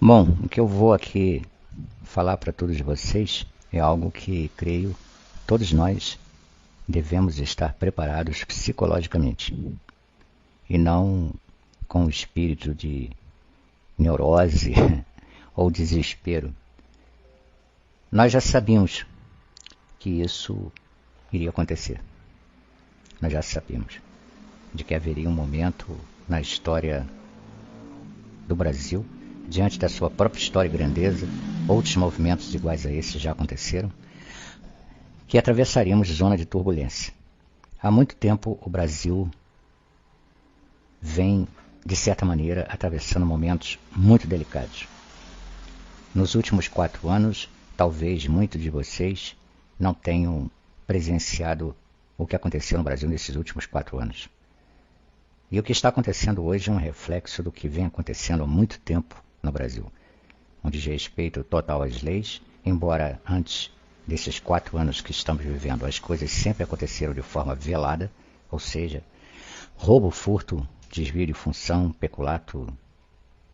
Bom, o que eu vou aqui falar para todos vocês é algo que creio todos nós devemos estar preparados psicologicamente e não com o espírito de neurose ou desespero. Nós já sabíamos que isso iria acontecer. Nós já sabíamos de que haveria um momento na história do Brasil, diante da sua própria história e grandeza, outros movimentos iguais a esse já aconteceram, que atravessaríamos zona de turbulência. Há muito tempo o Brasil vem, de certa maneira, atravessando momentos muito delicados. Nos últimos 4 anos, talvez muitos de vocês não tenham presenciado o que aconteceu no Brasil nesses últimos 4 anos. E o que está acontecendo hoje é um reflexo do que vem acontecendo há muito tempo no Brasil, um desrespeito total às leis, embora antes desses 4 anos que estamos vivendo as coisas sempre aconteceram de forma velada, ou seja, roubo, furto, desvio de função, peculato,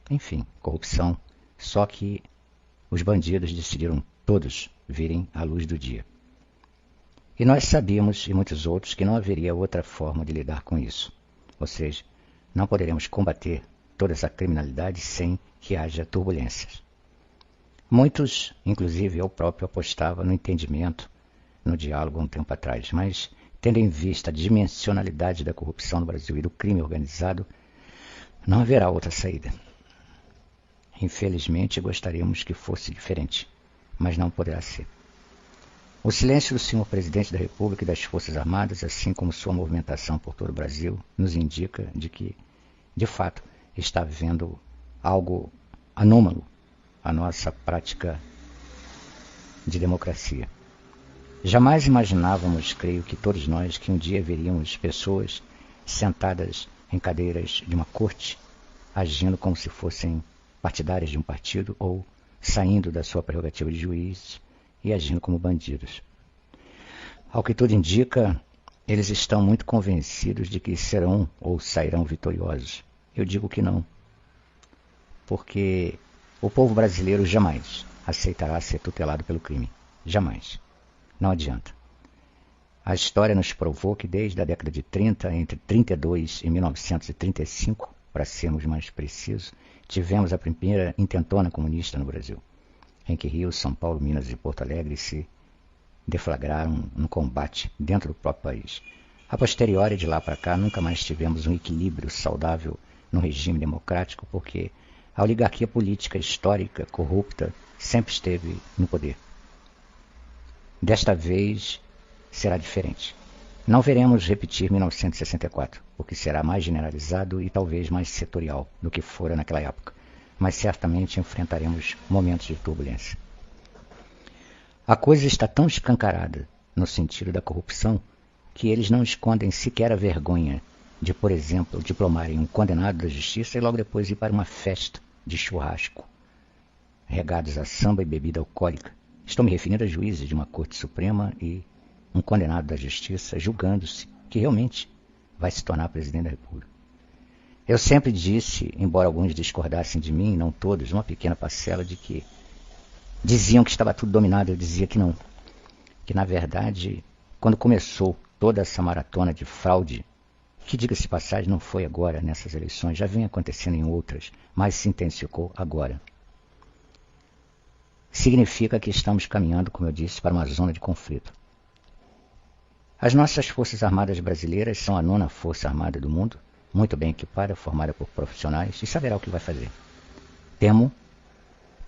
enfim, corrupção, só que os bandidos decidiram todos virem à luz do dia. E nós sabíamos, e muitos outros, que não haveria outra forma de lidar com isso. Ou seja, não poderemos combater toda essa criminalidade sem que haja turbulências. Muitos, inclusive eu próprio, apostava no entendimento, no diálogo há um tempo atrás, mas tendo em vista a dimensionalidade da corrupção no Brasil e do crime organizado, não haverá outra saída. Infelizmente, gostaríamos que fosse diferente, mas não poderá ser. O silêncio do senhor presidente da República e das Forças Armadas, assim como sua movimentação por todo o Brasil, nos indica de que, de fato, está havendo algo anômalo à nossa prática de democracia. Jamais imaginávamos, creio que todos nós, que um dia veríamos pessoas sentadas em cadeiras de uma corte, agindo como se fossem partidárias de um partido ou saindo da sua prerrogativa de juiz e agindo como bandidos. Ao que tudo indica, eles estão muito convencidos de que serão ou sairão vitoriosos. Eu digo que não, porque o povo brasileiro jamais aceitará ser tutelado pelo crime. Jamais. Não adianta. A história nos provou que desde a década de 30, entre 32 e 1935, para sermos mais precisos, tivemos a primeira intentona comunista no Brasil, em que Rio, São Paulo, Minas e Porto Alegre se deflagraram um combate dentro do próprio país. A posteriori, de lá para cá, nunca mais tivemos um equilíbrio saudável no regime democrático, porque a oligarquia política histórica, corrupta, sempre esteve no poder. Desta vez será diferente. Não veremos repetir 1964, porque será mais generalizado e talvez mais setorial do que fora naquela época, mas certamente enfrentaremos momentos de turbulência. A coisa está tão escancarada no sentido da corrupção que eles não escondem sequer a vergonha de, por exemplo, diplomarem um condenado da justiça e logo depois ir para uma festa de churrasco, regados a samba e bebida alcoólica. Estou me referindo a juízes de uma Corte Suprema e um condenado da justiça julgando-se que realmente vai se tornar presidente da República. Eu sempre disse, embora alguns discordassem de mim, não todos, uma pequena parcela, de que diziam que estava tudo dominado. Eu dizia que não. Que, na verdade, quando começou toda essa maratona de fraude, que, diga-se de passagem, não foi agora nessas eleições, já vem acontecendo em outras, mas se intensificou agora. Significa que estamos caminhando, como eu disse, para uma zona de conflito. As nossas Forças Armadas brasileiras são a 9ª Força Armada do mundo, muito bem equipada, formada por profissionais, e saberá o que vai fazer. Temo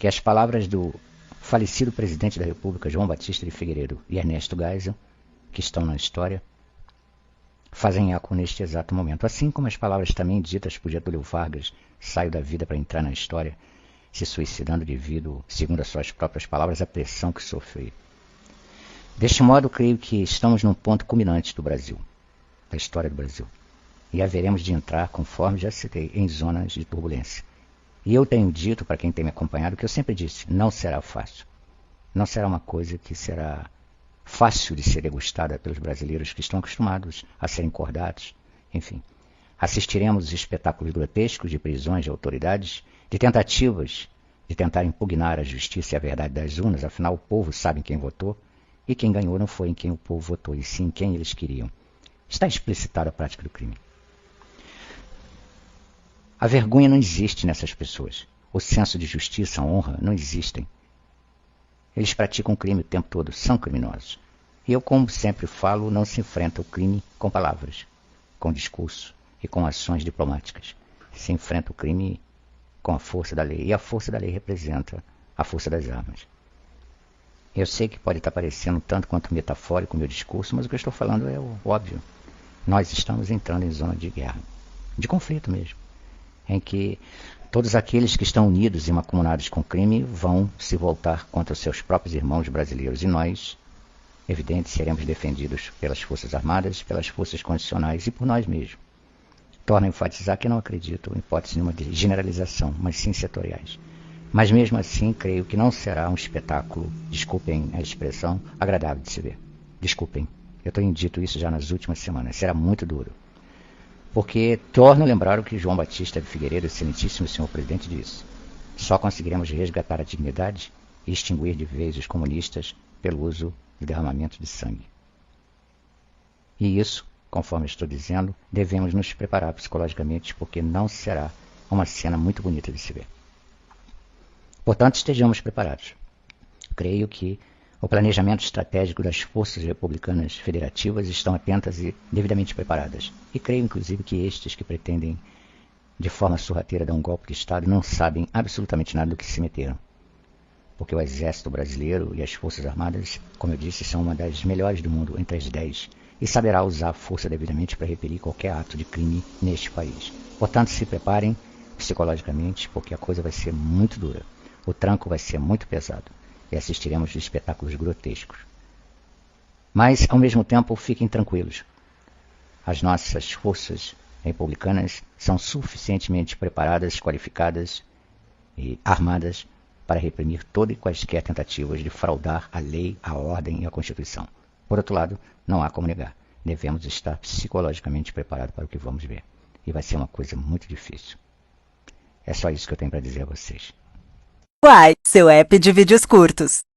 que as palavras do falecido presidente da República, João Batista de Figueiredo, e Ernesto Geisel, que estão na história, fazem eco neste exato momento. Assim como as palavras também ditas por Getúlio Vargas, saio da vida para entrar na história, se suicidando devido, segundo as suas próprias palavras, à pressão que sofreu. Deste modo, creio que estamos num ponto culminante do Brasil, da história do Brasil, e haveremos de entrar, conforme já citei, em zonas de turbulência. E eu tenho dito, para quem tem me acompanhado, que eu sempre disse, não será fácil. Não será uma coisa que será fácil de ser degustada pelos brasileiros que estão acostumados a serem cordados. Enfim, assistiremos espetáculos grotescos de prisões de autoridades, de tentativas de tentar impugnar a justiça e a verdade das urnas, afinal o povo sabe em quem votou, e quem ganhou não foi em quem o povo votou, e sim em quem eles queriam. Está explicitada a prática do crime. A vergonha não existe nessas pessoas. O senso de justiça, a honra, não existem. Eles praticam crime o tempo todo, são criminosos. E eu, como sempre falo, não se enfrenta o crime com palavras, com discurso e com ações diplomáticas. Se enfrenta o crime com a força da lei. E a força da lei representa a força das armas. Eu sei que pode estar parecendo tanto quanto metafórico o meu discurso, mas o que eu estou falando é o óbvio. Nós estamos entrando em zona de guerra, de conflito mesmo, em que todos aqueles que estão unidos e mancomunados com o crime vão se voltar contra os seus próprios irmãos brasileiros. E nós, evidente, seremos defendidos pelas Forças Armadas, pelas forças condicionais e por nós mesmos. Torno a enfatizar que não acredito em hipótese nenhuma de generalização, mas sim setoriais. Mas mesmo assim, creio que não será um espetáculo, desculpem a expressão, agradável de se ver. Desculpem, eu tenho dito isso já nas últimas semanas, será muito duro. Porque torno a lembrar o que João Batista de Figueiredo, excelentíssimo senhor presidente, disse. Só conseguiremos resgatar a dignidade e extinguir de vez os comunistas pelo uso e derramamento de sangue. E isso, conforme estou dizendo, devemos nos preparar psicologicamente, porque não será uma cena muito bonita de se ver. Portanto, estejamos preparados. Creio que o planejamento estratégico das forças republicanas federativas estão atentas e devidamente preparadas. E creio, inclusive, que estes que pretendem, de forma sorrateira, dar um golpe de Estado, não sabem absolutamente nada do que se meteram. Porque o Exército Brasileiro e as Forças Armadas, como eu disse, são uma das melhores do mundo, entre as 10, e saberá usar a força devidamente para repelir qualquer ato de crime neste país. Portanto, se preparem psicologicamente, porque a coisa vai ser muito dura. O tranco vai ser muito pesado e assistiremos a espetáculos grotescos. Mas, ao mesmo tempo, fiquem tranquilos. As nossas forças republicanas são suficientemente preparadas, qualificadas e armadas para reprimir toda e quaisquer tentativas de fraudar a lei, a ordem e a Constituição. Por outro lado, não há como negar. Devemos estar psicologicamente preparados para o que vamos ver. E vai ser uma coisa muito difícil. É só isso que eu tenho para dizer a vocês. Uai, seu app de vídeos curtos.